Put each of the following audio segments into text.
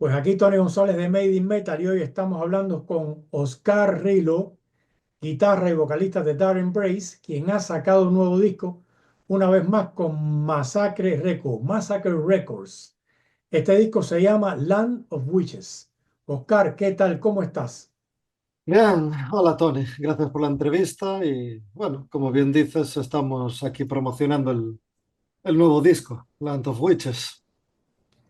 Pues aquí Tony González de Made in Metal y hoy estamos hablando con Oscar Rilo, guitarra y vocalista de Dark Embrace, quien ha sacado un nuevo disco, una vez más con Massacre Records. Este disco se llama Land of Witches. Oscar, ¿qué tal? ¿Cómo estás? Bien, hola Tony, gracias por la entrevista y bueno, como bien dices, estamos aquí promocionando el nuevo disco, Land of Witches.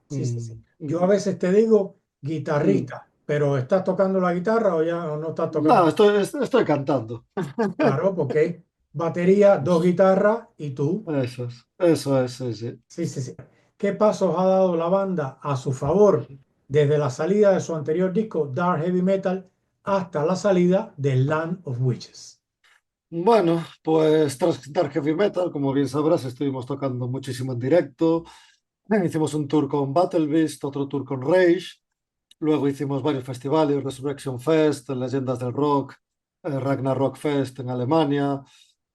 Sí, sí, sí. Yo a Mm. veces te digo Mm. guitarrista, pero ¿estás tocando la guitarra o ya no estás tocando? No, estoy cantando. Claro, porque batería, dos guitarras y tú. Eso es, sí, sí. Sí, sí, sí. ¿Qué pasos ha dado la banda a su favor desde la salida de su anterior disco, Dark Heavy Metal, hasta la salida de Land of Witches? Bueno, pues tras Dark Heavy Metal, como bien sabrás, estuvimos tocando muchísimo en directo. Hicimos un tour con Battle Beast, otro tour con Rage. Luego hicimos varios festivales, Resurrection Fest, Leyendas del Rock, Ragnarok Fest en Alemania,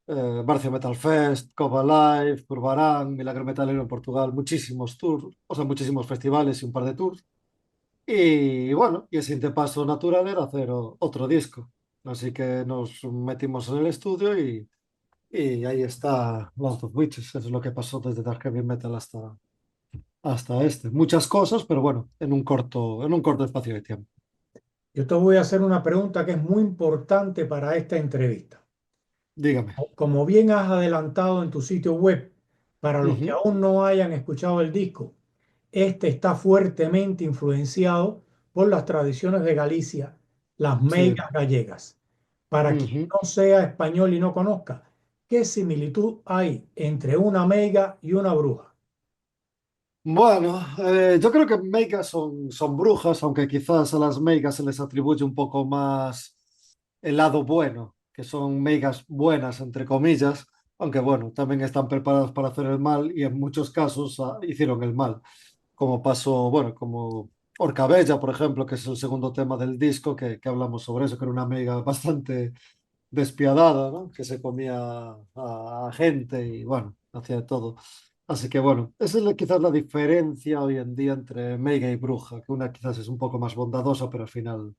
Barcia Metal Fest, Cova Live, Curvarán, Milagro Metalero en Portugal, muchísimos tours, o sea, muchísimos festivales y un par de tours. Y bueno, y el siguiente paso natural era hacer otro disco. Así que nos metimos en el estudio y ahí está Land of Witches. Eso es lo que pasó desde Dark Heavy Metal hasta este. Muchas cosas, pero bueno, en un corto espacio de tiempo. Yo te voy a hacer una pregunta que es muy importante para esta entrevista. Dígame. Como bien has adelantado en tu sitio web, para los que Ujú. aún no hayan escuchado el disco, este está fuertemente influenciado por las tradiciones de Galicia, las Sí. meigas gallegas. Para quien Ujú. no sea español y no conozca, ¿qué similitud hay entre una meiga y una bruja? Bueno, yo creo que meigas son brujas, aunque quizás a las meigas se les atribuye un poco más el lado bueno, que son meigas buenas, entre comillas, aunque bueno, también están preparadas para hacer el mal y en muchos casos hicieron el mal, como pasó, bueno, como Orcabella, por ejemplo, que es el segundo tema del disco, que hablamos sobre eso, que era una meiga bastante despiadada, ¿no? Que se comía a gente y bueno, hacía de todo. Así que bueno, esa es quizás la diferencia hoy en día entre meiga y bruja, que una quizás es un poco más bondadosa, pero al final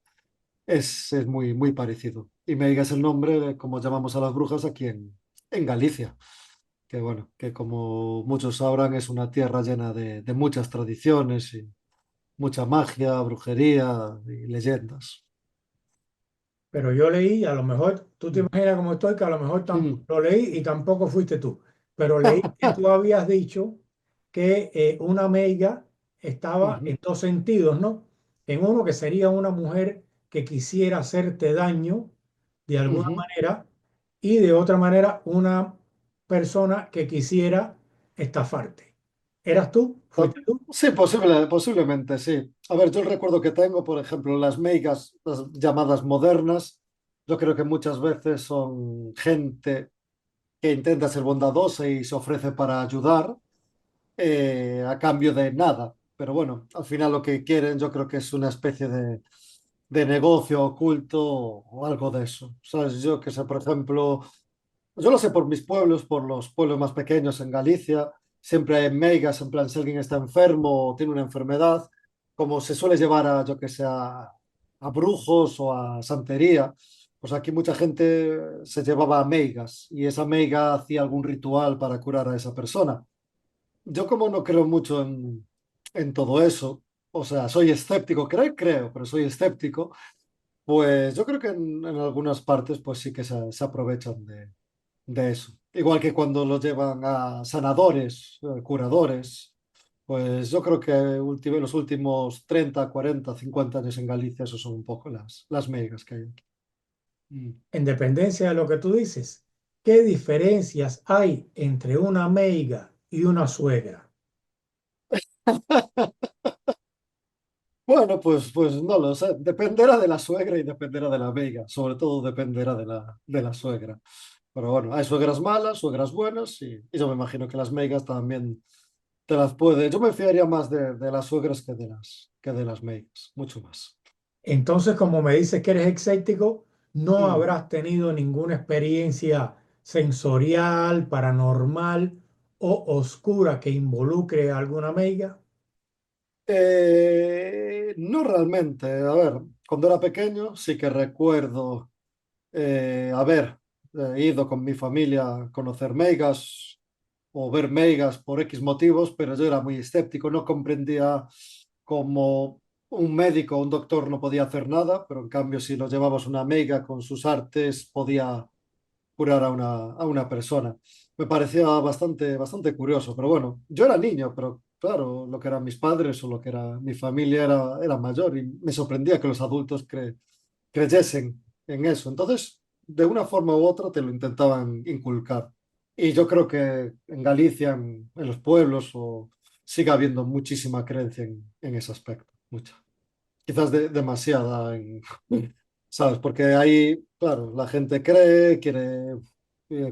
es muy, muy parecido. Y meiga es el nombre de como llamamos a las brujas aquí en Galicia, que bueno, que como muchos sabrán es una tierra llena de muchas tradiciones y mucha magia, brujería y leyendas. Pero yo leí, a lo mejor, tú te Mm. imaginas cómo estoy, que a lo mejor Mm. lo leí y tampoco fuiste tú, pero leí que tú habías dicho que una meiga estaba en Ujú. dos sentidos, ¿no? En uno que sería una mujer que quisiera hacerte daño de alguna Ujú. manera y de otra manera una persona que quisiera estafarte. ¿Eras tú? ¿Fuiste tú? Sí, posiblemente, sí. A ver, yo el recuerdo que tengo, por ejemplo, las meigas, las llamadas modernas, yo creo que muchas veces son gente que intenta ser bondadosa y se ofrece para ayudar a cambio de nada. Pero bueno, al final lo que quieren yo creo que es una especie de negocio oculto o algo de eso. ¿Sabes? Yo que sé, por ejemplo, yo lo sé por mis pueblos, por los pueblos más pequeños en Galicia. Siempre hay meigas, en plan, si alguien está enfermo o tiene una enfermedad, como se suele llevar a, yo que sé, a brujos o a santería, pues aquí mucha gente se llevaba a meigas y esa meiga hacía algún ritual para curar a esa persona. Yo como no creo mucho en todo eso, o sea, soy escéptico, creo, pero soy escéptico, pues yo creo que en algunas partes pues sí que se aprovechan de eso. Igual que cuando lo llevan a sanadores, curadores, pues yo creo que los últimos 30 40 50 años en Galicia, eso son un poco las megas que hay aquí. Mm. En dependencia de lo que tú dices, ¿qué diferencias hay entre una meiga y una suegra? Bueno, pues no lo sé. Dependerá de la suegra y dependerá de la meiga. Sobre todo dependerá de la suegra. Pero bueno, hay suegras malas, suegras buenas y yo me imagino que las meigas también te las puede. Yo me fiaría más de las suegras que de las meigas, mucho más. Entonces, como me dices que eres escéptico, no Mm. habrás tenido ninguna experiencia sensorial, paranormal o oscura que involucre a alguna meiga. No realmente. A ver, cuando era pequeño sí que recuerdo haber ido con mi familia a conocer meigas o ver meigas por X motivos, pero yo era muy escéptico, no comprendía cómo un médico o un doctor no podía hacer nada, pero en cambio si lo llevabas una meiga con sus artes podía curar a una persona. Me parecía bastante curioso, pero bueno, yo era niño, pero claro, lo que eran mis padres o lo que era mi familia era mayor y me sorprendía que los adultos creyesen en eso. Entonces, de una forma u otra te lo intentaban inculcar. Y yo creo que en Galicia, en los pueblos, sigue habiendo muchísima creencia en ese aspecto, mucha. Quizás demasiada, ¿sabes? Porque ahí, claro, la gente cree, quiere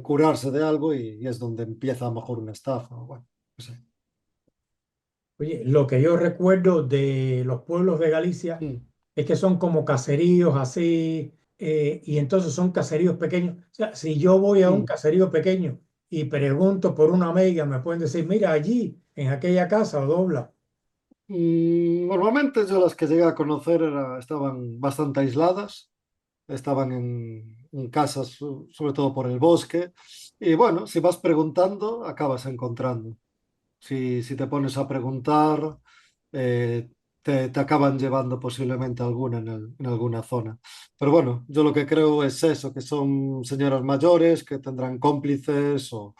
curarse de algo y es donde empieza a lo mejor una estafa. Bueno, no sé. Oye, lo que yo recuerdo de los pueblos de Galicia Mm, es que son como caseríos así, y entonces son caseríos pequeños. O sea, si yo voy a un mm. caserío pequeño y pregunto por una meiga, me pueden decir, mira, allí, en aquella casa o dobla. Normalmente yo las que llegué a conocer estaban bastante aisladas, estaban en casas, sobre todo por el bosque. Y bueno, si vas preguntando, acabas encontrando. Si te pones a preguntar, eh, te acaban llevando posiblemente alguna en alguna zona. Pero bueno, yo lo que creo es eso, que son señoras mayores que tendrán cómplices o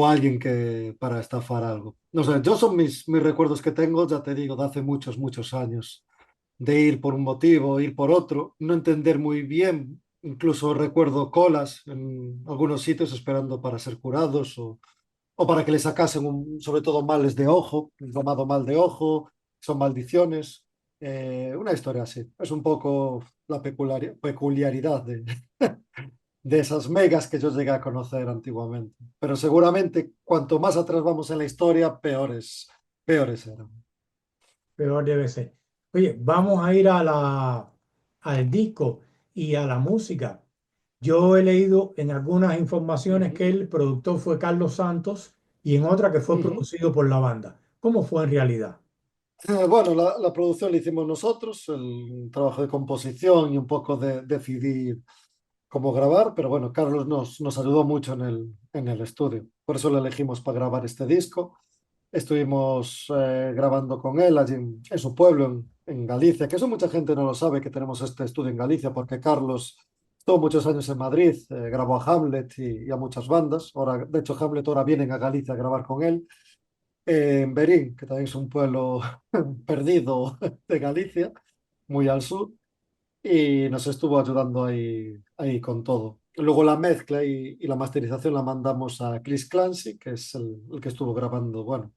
alguien que para estafar algo. No sé, yo son mis recuerdos que tengo, ya te digo, de hace muchos años, de ir por un motivo, ir por otro, no entender muy bien. Incluso recuerdo colas en algunos sitios esperando para ser curados o para que le sacasen sobre todo males de ojo, un llamado mal de ojo, son maldiciones. Una historia así. Es un poco la peculiaridad de esas megas que yo llegué a conocer antiguamente. Pero seguramente cuanto más atrás vamos en la historia, peores eran. Peor debe ser. Oye, vamos a ir a al disco y a la música. Yo he leído en algunas informaciones Ujú, que el productor fue Carlos Santos y en otra que fue ujú. producido por la banda. ¿Cómo fue en realidad? Bueno, la producción la hicimos nosotros, el trabajo de composición y un poco de decidir cómo grabar, pero bueno, Carlos nos ayudó mucho en el estudio. Por eso lo elegimos para grabar este disco. Estuvimos grabando con él allí en su pueblo, en Galicia, que eso mucha gente no lo sabe, que tenemos este estudio en Galicia, porque Carlos estuvo muchos años en Madrid, grabó a Hamlet y a muchas bandas. Ahora, de hecho, Hamlet ahora vienen a Galicia a grabar con él. En Berín, que también es un pueblo perdido de Galicia, muy al sur, y nos estuvo ayudando ahí con todo. Luego la mezcla y la masterización la mandamos a Chris Clancy, que es el que estuvo grabando, bueno,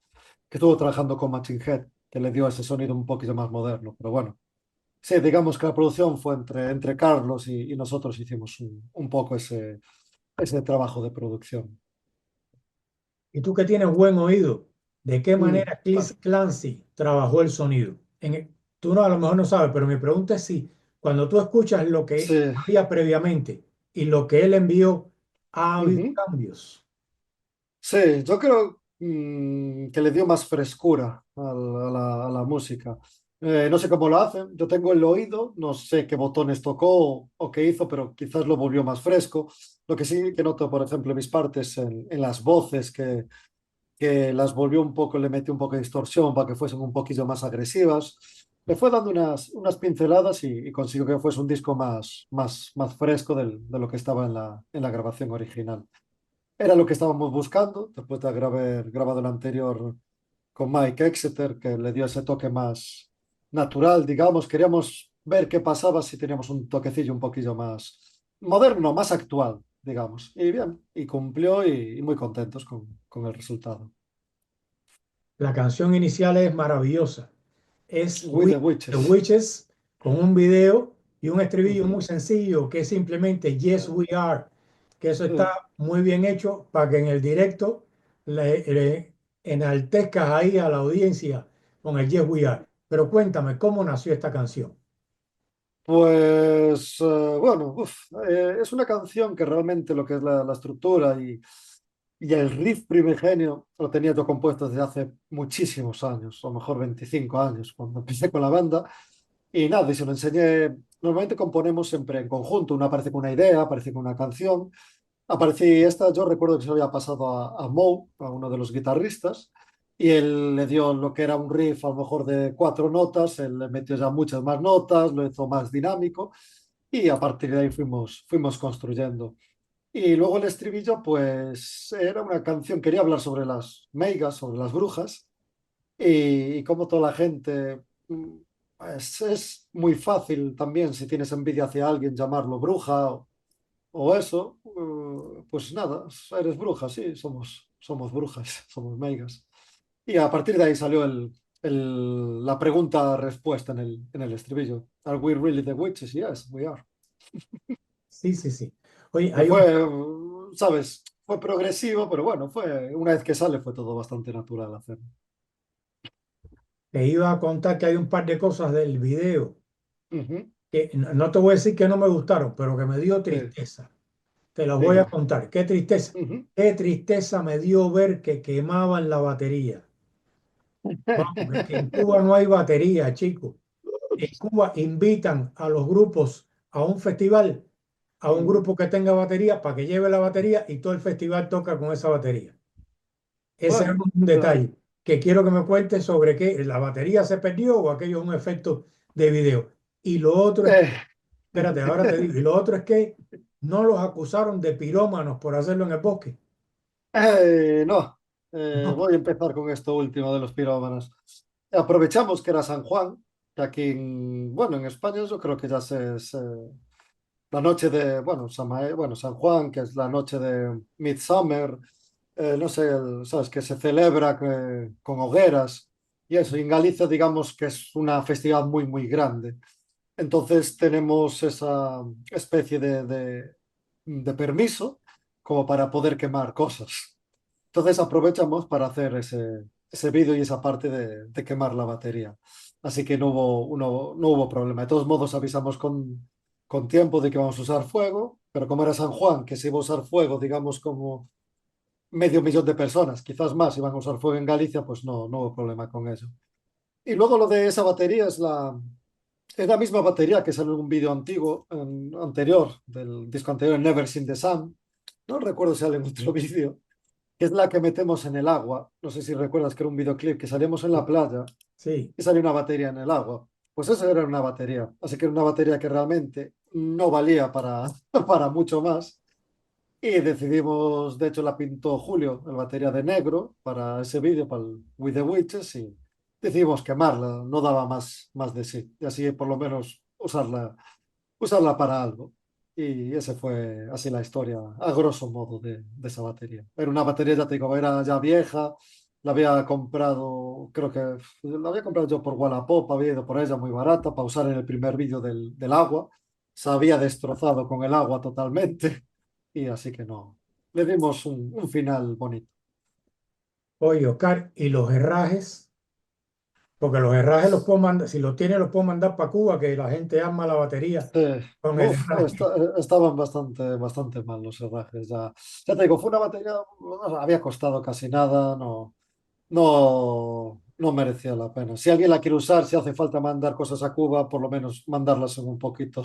que estuvo trabajando con Machine Head, que le dio ese sonido un poquito más moderno. Pero bueno, sí, digamos que la producción fue entre Carlos y nosotros hicimos un poco ese trabajo de producción. Y tú que tienes buen oído, ¿de qué manera Bueno, Chris Clancy trabajó el sonido? Tú no, a lo mejor no sabes, pero mi pregunta es si cuando tú escuchas lo sí. que había previamente y lo que él envió, ¿ha habido Ujú. cambios? Sí, yo creo que le dio más frescura a la música. No sé cómo lo hacen, yo tengo el oído, no sé qué botones tocó o qué hizo, pero quizás lo volvió más fresco. Lo que sí que noto, por ejemplo, en mis partes, en las voces, que las volvió un poco, le metió un poco de distorsión para que fuesen un poquillo más agresivas. Le fue dando unas pinceladas y consiguió que fuese un disco más fresco de lo que estaba en la grabación original. Era lo que estábamos buscando después de haber grabado el anterior con Mike Exeter, que le dio ese toque más natural, digamos. Queríamos ver qué pasaba si teníamos un toquecillo un poquillo más moderno, más actual, digamos. Y bien, y cumplió y muy contentos con el resultado. La canción inicial es maravillosa. Es With We the the Witches. Witches con un video y un estribillo muy Ujú. sencillo que es simplemente Yes We Are, que eso está muy bien hecho para que en el directo le enaltezcas ahí a la audiencia con el Yes We Are. Pero cuéntame, ¿cómo nació esta canción? Pues bueno, es una canción que realmente lo que es la estructura Y el riff primigenio lo tenía yo compuesto desde hace muchísimos años, o mejor 25 años, cuando empecé con la banda. Y nada, y se lo enseñé. Normalmente componemos siempre en conjunto. Uno aparece con una idea, aparece con una canción. Aparecí esta, yo recuerdo que se lo había pasado a Moe, a uno de los guitarristas, y él le dio lo que era un riff a lo mejor de 4 notas, él le metió ya muchas más notas, lo hizo más dinámico, y a partir de ahí fuimos construyendo. Y luego el estribillo, pues era una canción, quería hablar sobre las meigas, sobre las brujas, y como toda la gente, pues es muy fácil también, si tienes envidia hacia alguien, llamarlo bruja o eso, pues nada, eres bruja, sí, somos brujas, somos meigas. Y a partir de ahí salió la pregunta-respuesta en el estribillo. ¿Are we really the witches? Yes, we are. Sí, sí, sí. Oye, Que fue, ¿sabes? Fue progresivo, pero bueno, una vez que sale fue todo bastante natural hacerlo. te iba a contar que hay un par de cosas del video Ujú, que no te voy a decir que no me gustaron, pero que me dio sí, tristeza. Te los voy a dime. contar. Qué tristeza. Ujú. Qué tristeza me dio ver que quemaban la batería. Vamos, que en Cuba no hay batería, chicos. En Cuba invitan a los grupos a un festival, a un Mm, grupo que tenga batería para que lleve la batería y todo el festival toca con esa batería. Ese es bueno, un ya. detalle que quiero que me cuentes sobre qué la batería se perdió o aquello es un efecto de video. Y lo otro es, Eh. espérate, ahora te digo, y lo otro es que no los acusaron de pirómanos por hacerlo en el bosque. No, No. voy a empezar con esto último de los pirómanos. Aprovechamos que era San Juan, que aquí, bueno, en España yo creo que ya la noche de, bueno, bueno, San Juan, que es la noche de Midsummer, no sé, sabes, que se celebra con hogueras y eso. Y en Galicia, digamos que es una festividad muy, muy grande. Entonces tenemos esa especie de permiso como para poder quemar cosas. Entonces aprovechamos para hacer ese vídeo y esa parte de quemar la batería. Así que no hubo problema. De todos modos avisamos con tiempo de que vamos a usar fuego, pero como era San Juan, que se iba a usar fuego, digamos, como medio millón de personas, quizás más, iban a usar fuego en Galicia, pues no hubo problema con eso. Y luego lo de esa batería es la misma batería que salió en un vídeo antiguo, anterior, del disco anterior, Never Seen the Sun. No recuerdo si sale en otro vídeo, que es la que metemos en el agua. No sé si recuerdas que era un videoclip que salíamos en la playa Sí, y salió una batería en el agua. Pues eso era una batería. Así que era una batería que realmente no valía para, para mucho más. Y decidimos, de hecho la pintó Julio, el batería de negro, para ese vídeo, para el With the Witches, y decidimos quemarla, no daba más de sí. Y así por lo menos usarla para algo. Y ese fue así la historia, a grosso modo, de esa batería. Era una batería, ya te digo, era ya vieja, la había comprado, creo que la había comprado yo por Wallapop, había ido por ella muy barata para usar en el primer vídeo del agua. Se había destrozado con el agua totalmente y así que no. Le dimos un final bonito. oye, Oscar, y los herrajes, porque los herrajes los puedo mandar, si los tiene los puedo mandar para Cuba, que la gente ama la batería Sí. con el Uf, herraje. estaban bastante mal los herrajes. Ya te digo, fue una batería, no, había costado casi nada, no merecía la pena. Si alguien la quiere usar, si hace falta mandar cosas a Cuba, por lo menos mandarlas en un poquito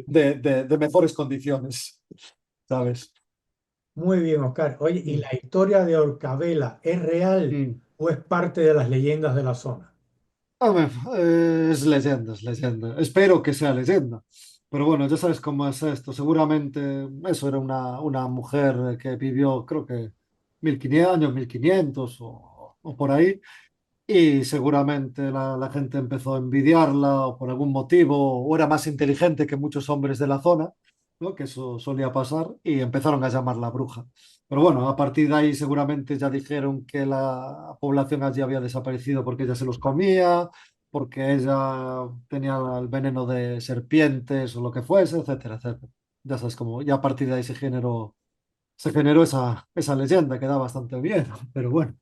de mejores condiciones, ¿sabes? Muy bien, Oscar. Oye, ¿y Mm. la historia de Orcavela es real Mm. o es parte de las leyendas de la zona? A ver, es leyenda, es leyenda. Espero que sea leyenda. Pero bueno, ya sabes cómo es esto. Seguramente eso era una mujer que vivió, creo que 1500 años, 1500 o por ahí. Y seguramente la gente empezó a envidiarla o por algún motivo, o era más inteligente que muchos hombres de la zona, ¿no? Que eso solía pasar, y empezaron a llamarla bruja. Pero bueno, a partir de ahí seguramente ya dijeron que la población allí había desaparecido porque ella se los comía, porque ella tenía el veneno de serpientes o lo que fuese, etcétera, etcétera. Ya sabes cómo, ya a partir de ahí se generó esa leyenda que da bastante miedo, pero bueno,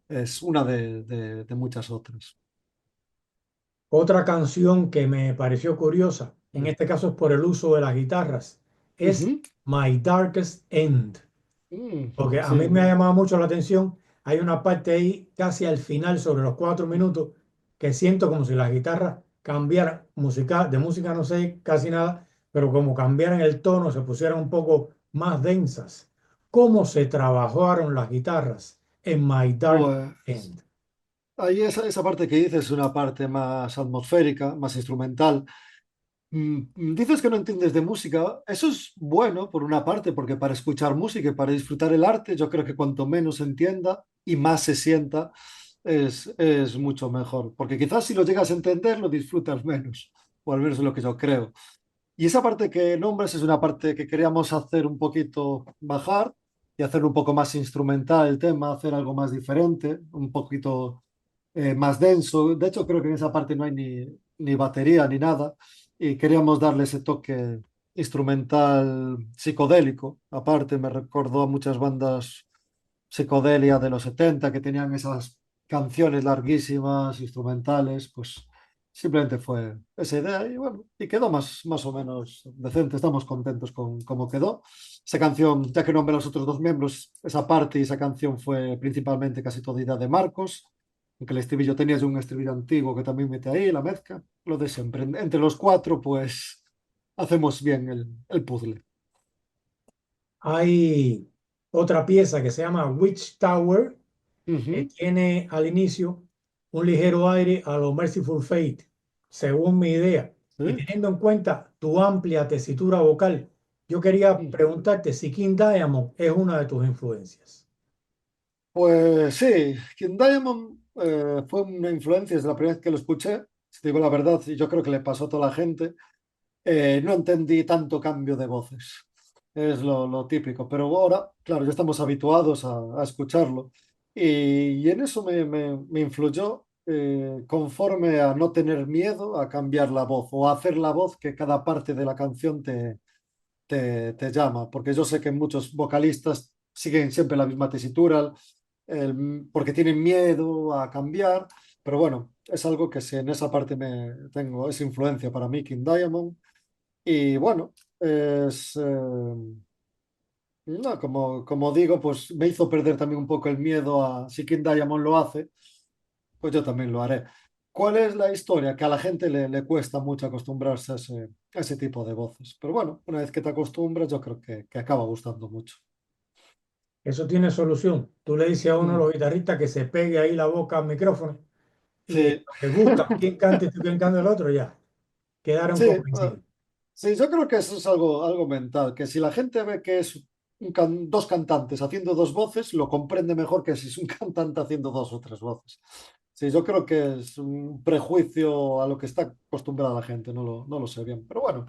es una de muchas otras. Otra canción que me pareció curiosa, en Mm. este caso es por el uso de las guitarras, es Ujú. My Darkest End. Porque a Sí, mí me ha llamado mucho la atención. Hay una parte ahí casi al final, sobre los 4 minutos, que siento como si las guitarras cambiaran, música, de música no sé casi nada, pero como cambiaran el tono, se pusieran un poco más densas. ¿Cómo se trabajaron las guitarras en My Dark pues End? ahí esa parte que dices es una parte más atmosférica, más instrumental. Dices que no entiendes de música. Eso es bueno por una parte, porque para escuchar música y para disfrutar el arte, yo creo que cuanto menos se entienda y más se sienta, es mucho mejor. Porque quizás si lo llegas a entender, lo disfrutas menos, o al menos es lo que yo creo. Y esa parte que nombres es una parte que queríamos hacer un poquito bajar y hacer un poco más instrumental el tema, hacer algo más diferente, un poquito más denso. De hecho, creo que en esa parte no hay ni batería ni nada. Y queríamos darle ese toque instrumental psicodélico. Aparte, me recordó a muchas bandas psicodelia de los 70 que tenían esas canciones larguísimas, instrumentales. Pues simplemente fue esa idea y bueno, y quedó más o menos decente. Estamos contentos con cómo quedó. Esa canción, ya que nombré a los otros dos miembros, esa parte y esa canción fue principalmente casi toda idea de Marcos. Aunque el estribillo tenía ya un estribillo antiguo que también mete ahí la mezcla, lo de siempre. Entre los cuatro, pues hacemos bien el puzzle. Hay otra pieza que se llama Witch Tower, que Ujú, tiene al inicio un ligero aire a lo Merciful Fate, según mi idea. Y sí. teniendo en cuenta tu amplia tesitura vocal, yo quería Mm. preguntarte si King Diamond es una de tus influencias. Pues sí, King Diamond fue una influencia desde la primera vez que lo escuché, si te digo la verdad, y yo creo que le pasó a toda la gente. No entendí tanto cambio de voces, es lo típico, pero ahora, claro, ya estamos habituados a escucharlo y en eso me influyó conforme a no tener miedo a cambiar la voz o a hacer la voz que cada parte de la canción te llama, porque yo sé que muchos vocalistas siguen siempre la misma tesitura porque tienen miedo a cambiar, pero bueno, es algo que si en esa parte tengo, es influencia para mí, King Diamond, y bueno, no, como digo, pues me hizo perder también un poco el miedo a si King Diamond lo hace, pues yo también lo haré. ¿Cuál es la historia? Que a la gente le cuesta mucho acostumbrarse a ese tipo de voces. Pero bueno, una vez que te acostumbras, yo creo que acaba gustando mucho. Eso tiene solución. Tú le dices a uno de Mm, los guitarristas que se pegue ahí la boca al micrófono y sí, le buscan quién cante y tú quién cante el otro, ya. Quedaron sí, convencidos. sí, yo creo que eso es algo mental, que si la gente ve que es dos cantantes haciendo dos voces, lo comprende mejor que si es un cantante haciendo dos o tres voces. Sí, yo creo que es un prejuicio a lo que está acostumbrada la gente, no lo sé bien. Pero bueno,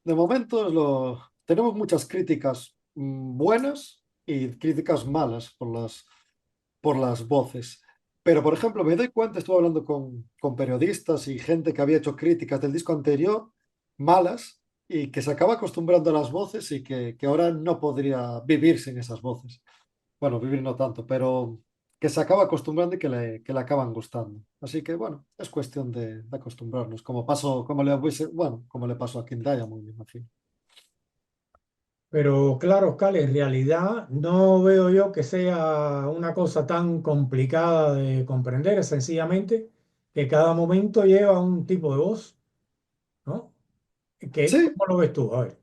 de momento tenemos muchas críticas buenas y críticas malas por las voces. Pero, por ejemplo, me doy cuenta, estuve hablando con periodistas y gente que había hecho críticas del disco anterior, malas, y que se acaba acostumbrando a las voces y que ahora no podría vivir sin esas voces. Bueno, vivir no tanto, pero que se acaba acostumbrando y que le acaban gustando. Así que, bueno, es cuestión de acostumbrarnos, como le pasó a King Diamond, me imagino. Pero claro, Oscar, en realidad no veo yo que sea una cosa tan complicada de comprender, es sencillamente que cada momento lleva un tipo de voz, ¿no? Sí, ¿Cómo lo ves tú? A ver,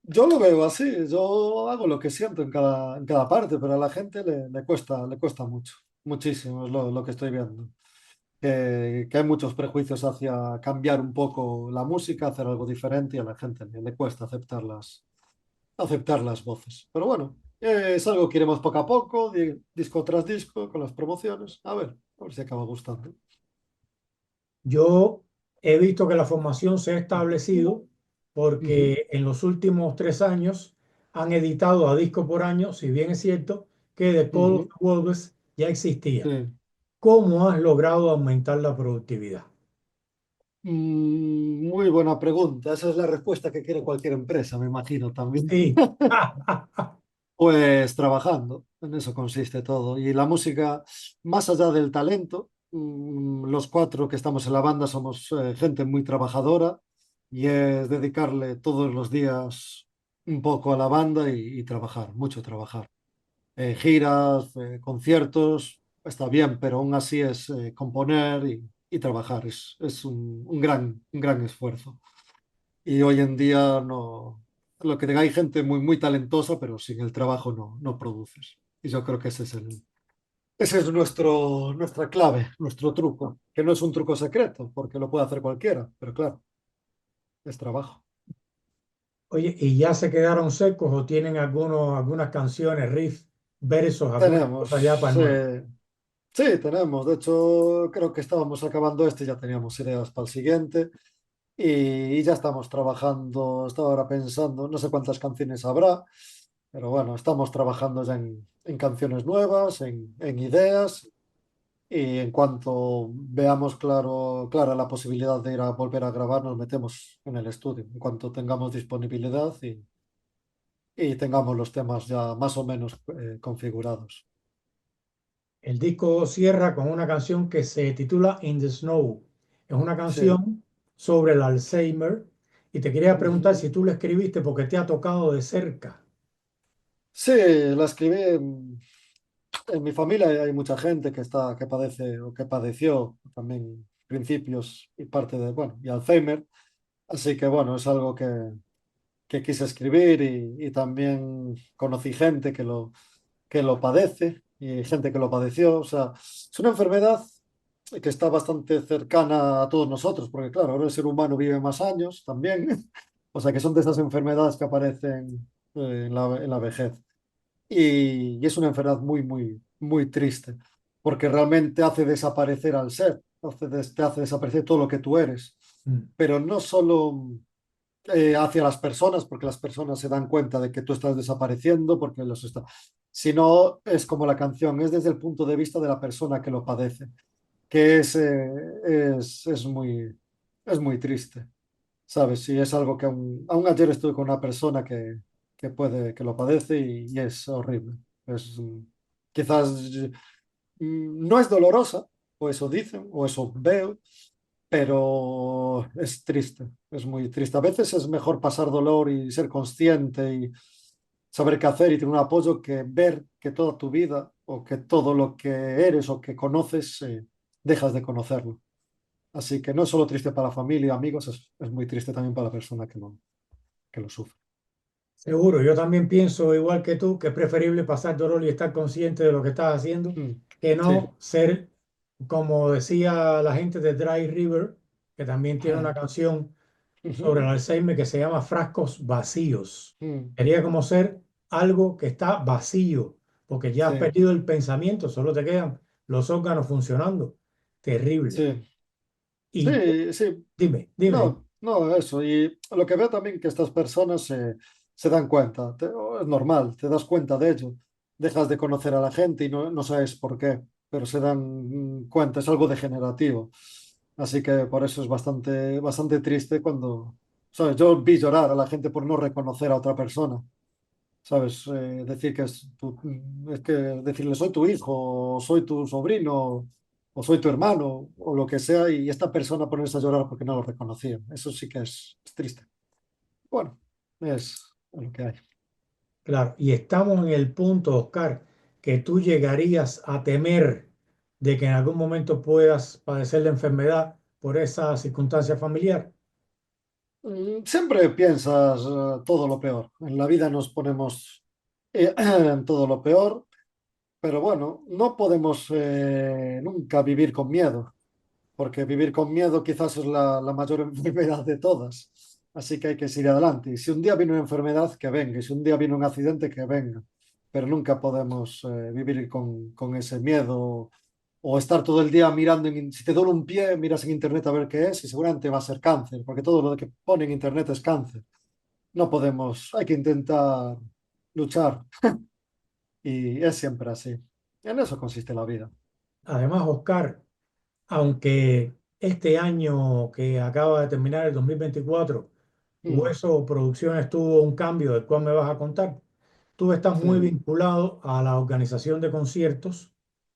yo lo veo así, yo hago lo que siento en cada parte, pero a la gente le cuesta mucho, muchísimo, es lo que estoy viendo. Que hay muchos prejuicios hacia cambiar un poco la música, hacer algo diferente y a la gente le cuesta aceptar las voces. Pero bueno, es algo que iremos poco a poco, disco tras disco, con las promociones. A ver si acaba gustando. yo he visto que la formación se ha establecido Ujú, porque en los últimos 3 años han editado a disco por año, si bien es cierto que The Call of ujú, the Wolves ya existía. sí. ¿Cómo has logrado aumentar la productividad? Muy buena pregunta. Esa es la respuesta que quiere cualquier empresa, me imagino también. Sí. Pues trabajando, en eso consiste todo. Y la música, más allá del talento, los cuatro que estamos en la banda somos gente muy trabajadora y es dedicarle todos los días un poco a la banda y trabajar, mucho trabajar. giras, conciertos, está bien, pero aún así es componer y trabajar, es un gran esfuerzo. Y hoy en día no, lo que hay gente muy, muy talentosa, pero sin el trabajo no produces. Y yo creo que ese es nuestra clave, nuestro truco, que no es un truco secreto, porque lo puede hacer cualquiera, pero claro, es trabajo. Oye, ¿y ya se quedaron secos o tienen algunas canciones, riffs, versos, alguna cosa ya Tenemos, para el nuevo? sí, tenemos. De hecho, creo que estábamos acabando este, ya teníamos ideas para el siguiente y ya estamos trabajando, estaba ahora pensando, no sé cuántas canciones habrá, pero bueno, estamos trabajando ya en canciones nuevas, en ideas y en cuanto veamos clara la posibilidad de ir a volver a grabar, nos metemos en el estudio, en cuanto tengamos disponibilidad y tengamos los temas ya más o menos configurados. El disco cierra con una canción que se titula In the Snow. Es una Sí. canción sobre el Alzheimer y te quería preguntar Ujú. si tú la escribiste porque te ha tocado de cerca. Sí, la escribí en mi familia hay mucha gente que padece o que padeció también principios y parte de, bueno, y Alzheimer. Así que bueno, es algo que quise escribir y también conocí gente que lo padece y gente que lo padeció. O sea, es una enfermedad que está bastante cercana a todos nosotros, porque claro, ahora el ser humano vive más años también. O sea, que son de esas enfermedades que aparecen en la vejez. Y es una enfermedad muy, muy, muy triste, porque realmente hace desaparecer al ser, te hace desaparecer todo lo que tú eres, Mm. pero no solo hacia las personas, porque las personas se dan cuenta de que tú estás desapareciendo, porque los está, sino es como la canción, es desde el punto de vista de la persona que lo padece, que es muy triste. ¿Sabes? Y es algo que aún ayer estuve con una persona que lo padece y es horrible. Es, quizás no es dolorosa, o eso dicen, o eso veo, pero es triste, es muy triste. A veces es mejor pasar dolor y ser consciente y saber qué hacer y tener un apoyo que ver que toda tu vida o que todo lo que eres o que conoces, dejas de conocerlo. Así que no es solo triste para la familia y amigos, es muy triste también para la persona que lo sufre. Seguro, yo también pienso igual que tú que es preferible pasar dolor y estar consciente de lo que estás haciendo Mm, que sí. no ser, como decía la gente de Dry River, que también tiene una canción sobre el Ujú, Alzheimer que se llama Frascos Vacíos. mm, Sería como ser algo que está vacío, porque ya has sí, perdido el pensamiento, solo te quedan los órganos funcionando. Terrible. sí, Y sí, sí. dime. No, eso. Y lo que veo también que estas personas se dan cuenta, es normal, te das cuenta de ello. Dejas de conocer a la gente y no sabes por qué, pero se dan cuenta, es algo degenerativo. Así que por eso es bastante triste cuando, ¿sabes? Yo vi llorar a la gente por no reconocer a otra persona. ¿Sabes? Decir que es que decirle soy tu hijo, o soy tu sobrino, o soy tu hermano, o lo que sea, y esta persona ponerse a llorar porque no lo reconocía. Eso sí que es triste. Bueno, es lo que hay. Claro, y estamos en el punto, Oscar, que tú llegarías a temer de que en algún momento puedas padecer la enfermedad por esa circunstancia familiar. Siempre piensas todo lo peor. En la vida nos ponemos en todo lo peor, pero bueno, no podemos nunca vivir con miedo. Porque vivir con miedo quizás es la mayor enfermedad de todas. Así que hay que seguir adelante. Y si un día viene una enfermedad, que venga. Y si un día viene un accidente, que venga. Pero nunca podemos vivir con ese miedo o estar todo el día mirando. Si te duele un pie, miras en internet a ver qué es y seguramente va a ser cáncer, porque todo lo que pone en internet es cáncer. No podemos, hay que intentar luchar y es siempre así. En eso consiste la vida. Además, Oscar, aunque este año que acaba de terminar, el 2024, Mm, Hueso Producciones tuvo un cambio del cual me vas a contar, tú estás muy sí. vinculado a la organización de conciertos.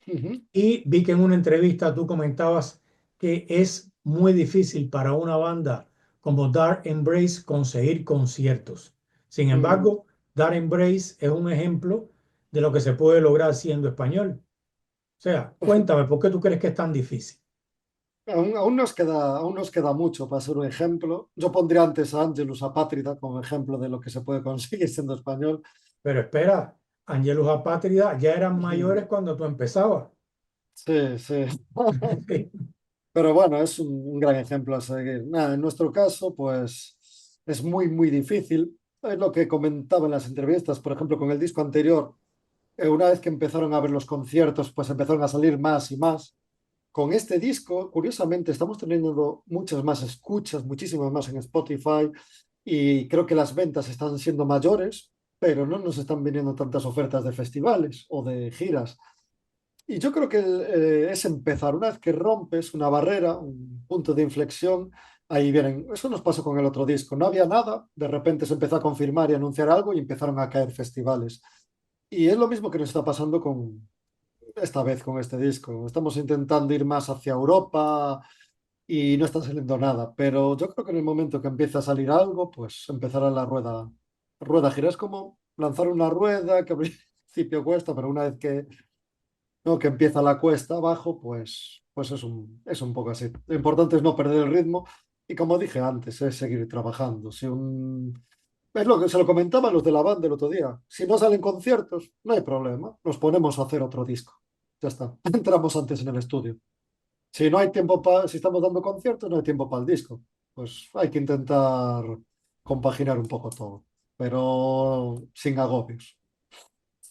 Ujú, Y vi que en una entrevista tú comentabas que es muy difícil para una banda como Dark Embrace conseguir conciertos. Sin mm, embargo, Dark Embrace es un ejemplo de lo que se puede lograr siendo español. O sea, cuéntame, ¿por qué tú crees que es tan difícil? Aún nos queda mucho para ser un ejemplo. Yo pondría antes a Angelus Apátrida como ejemplo de lo que se puede conseguir siendo español. Pero espera, Angelus Apátrida ya eran Ujú. mayores cuando tú empezabas. Sí, sí. Pero bueno, es un gran ejemplo a seguir. Nada, en nuestro caso, pues es muy, muy difícil. Es lo que comentaba en las entrevistas, por ejemplo, con el disco anterior, una vez que empezaron a ver los conciertos, pues empezaron a salir más y más. Con este disco, curiosamente, estamos teniendo muchas más escuchas, muchísimas más en Spotify y creo que las ventas están siendo mayores, pero no nos están viniendo tantas ofertas de festivales o de giras. Y yo creo que es empezar, una vez que rompes una barrera, un punto de inflexión, ahí vienen. Eso nos pasó con el otro disco. No había nada, de repente se empezó a confirmar y anunciar algo y empezaron a caer festivales. Y es lo mismo que nos está pasando con esta vez con este disco. Estamos intentando ir más hacia Europa y no está saliendo nada, pero yo creo que en el momento que empiece a salir algo, pues empezará la rueda a girar. Es como lanzar una rueda que al principio cuesta, pero una vez que ¿no? Que empieza la cuesta abajo, pues es un poco así. Lo importante es no perder el ritmo y como dije antes, es seguir trabajando. Es lo que se lo comentaba a los de la banda el otro día. Si no salen conciertos, no hay problema. Nos ponemos a hacer otro disco. Ya está. Entramos antes en el estudio. Si no hay tiempo para, si estamos dando conciertos, no hay tiempo para el disco. Pues hay que intentar compaginar un poco todo, pero sin agobios.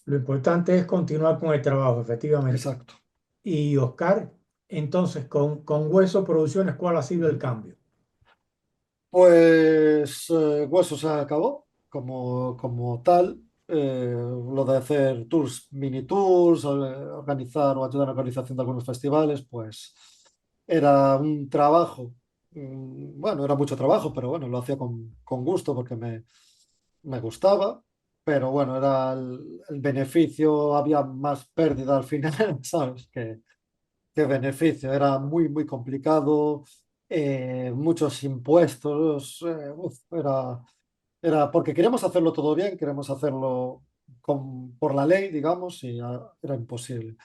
Lo importante es continuar con el trabajo, efectivamente. Exacto. Y Oscar, entonces, con Hueso Producciones, ¿cuál ha sido el cambio? Pues Hueso se acabó como tal. Lo de hacer tours, mini tours, organizar o ayudar a la organización de algunos festivales, pues era un trabajo. Bueno, era mucho trabajo, pero bueno, lo hacía con gusto porque me gustaba. Pero bueno, era el beneficio, había más pérdida al final, ¿sabes? Qué beneficio, era muy, muy complicado, muchos impuestos, era porque queríamos hacerlo todo bien, queremos hacerlo por la ley, digamos, y era imposible.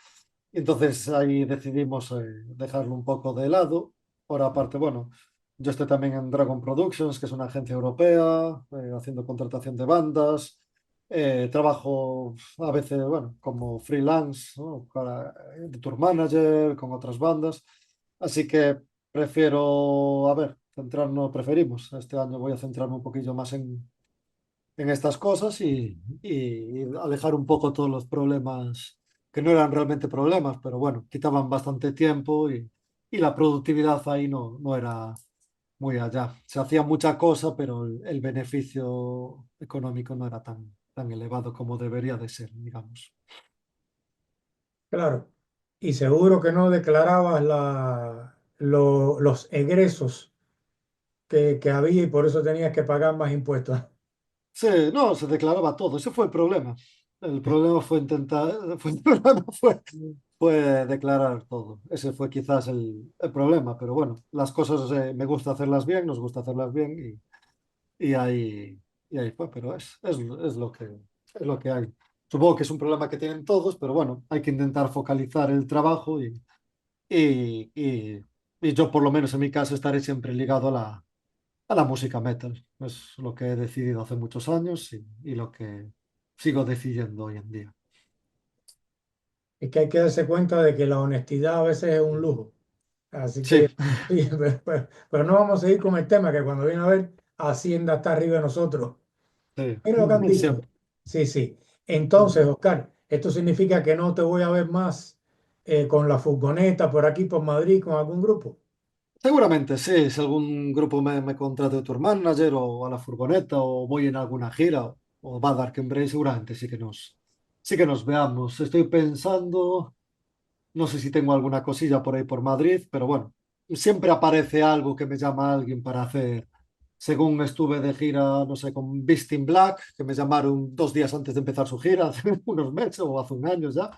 Y entonces ahí decidimos dejarlo un poco de lado. Por aparte, bueno, yo estoy también en Dragon Productions, que es una agencia europea, haciendo contratación de bandas. Trabajo a veces, bueno, como freelance, ¿no? De tour manager, con otras bandas. Así que prefiero, a ver, preferimos. Este año voy a centrarme un poquillo más en estas cosas y alejar un poco todos los problemas que no eran realmente problemas, pero bueno, quitaban bastante tiempo y la productividad ahí no era muy allá. Se hacía mucha cosa, pero el beneficio económico no era tan elevado como debería de ser, digamos. Claro. Y seguro que no declarabas los egresos que había y por eso tenías que pagar más impuestos. Sí, no, se declaraba todo, ese fue el problema. El problema fue el problema fue declarar todo. Ese fue quizás el problema, pero bueno, las cosas me gusta hacerlas bien, nos gusta hacerlas bien y ahí, y ahí fue, pero es lo que hay. Supongo que es un problema que tienen todos, pero bueno, hay que intentar focalizar el trabajo y, y, y yo por lo menos en mi caso estaré siempre ligado a la música metal. Es lo que he decidido hace muchos años y lo que sigo decidiendo hoy en día. Es que hay que darse cuenta de que la honestidad a veces es un lujo. Así Sí, que, sí, pero no vamos a seguir con el tema, que cuando viene a ver, Hacienda está arriba de nosotros. sí, Mira lo que han dicho. siempre. Sí, sí. Entonces, Oscar, esto significa que no te voy a ver más con la furgoneta por aquí, por Madrid, con algún grupo. Seguramente sí, si algún grupo me contrata de tour manager o a la furgoneta o voy en alguna gira o va a Dark Embrace, seguramente sí que nos veamos. Estoy pensando, no sé si tengo alguna cosilla por ahí por Madrid, pero bueno, siempre aparece algo que me llama a alguien para hacer. Según estuve de gira, no sé, con Beast in Black, que me llamaron 2 días antes de empezar su gira, hace unos meses o hace un año ya,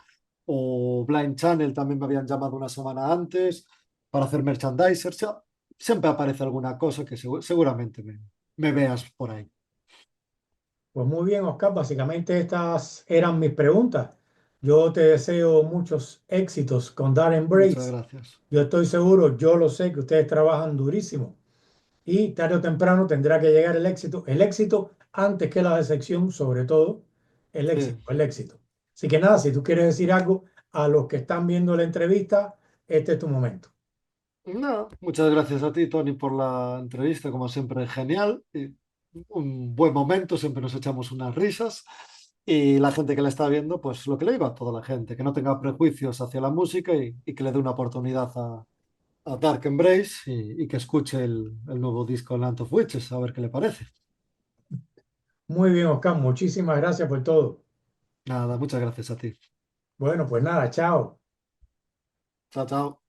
o Blind Channel también me habían llamado una semana antes para hacer merchandisers. O sea, siempre aparece alguna cosa que seguramente me veas por ahí. Pues muy bien, Oscar. Básicamente estas eran mis preguntas. Yo te deseo muchos éxitos con Darren Muchas Brace. gracias. Yo estoy seguro, yo lo sé, que ustedes trabajan durísimo y tarde o temprano tendrá que llegar el éxito. El éxito antes que la decepción, sobre todo el éxito, Sí. el éxito. Así que nada, si tú quieres decir algo a los que están viendo la entrevista, este es tu momento. No, muchas gracias a ti, Tony, por la entrevista, como siempre, genial. Y un buen momento, siempre nos echamos unas risas. Y la gente que la está viendo, pues lo que le digo a toda la gente, que no tenga prejuicios hacia la música y que le dé una oportunidad a Dark Embrace y que escuche el nuevo disco Land of Witches, a ver qué le parece. Muy bien, Oscar, muchísimas gracias por todo. Nada, muchas gracias a ti. Bueno, pues nada, chao. Chao, chao.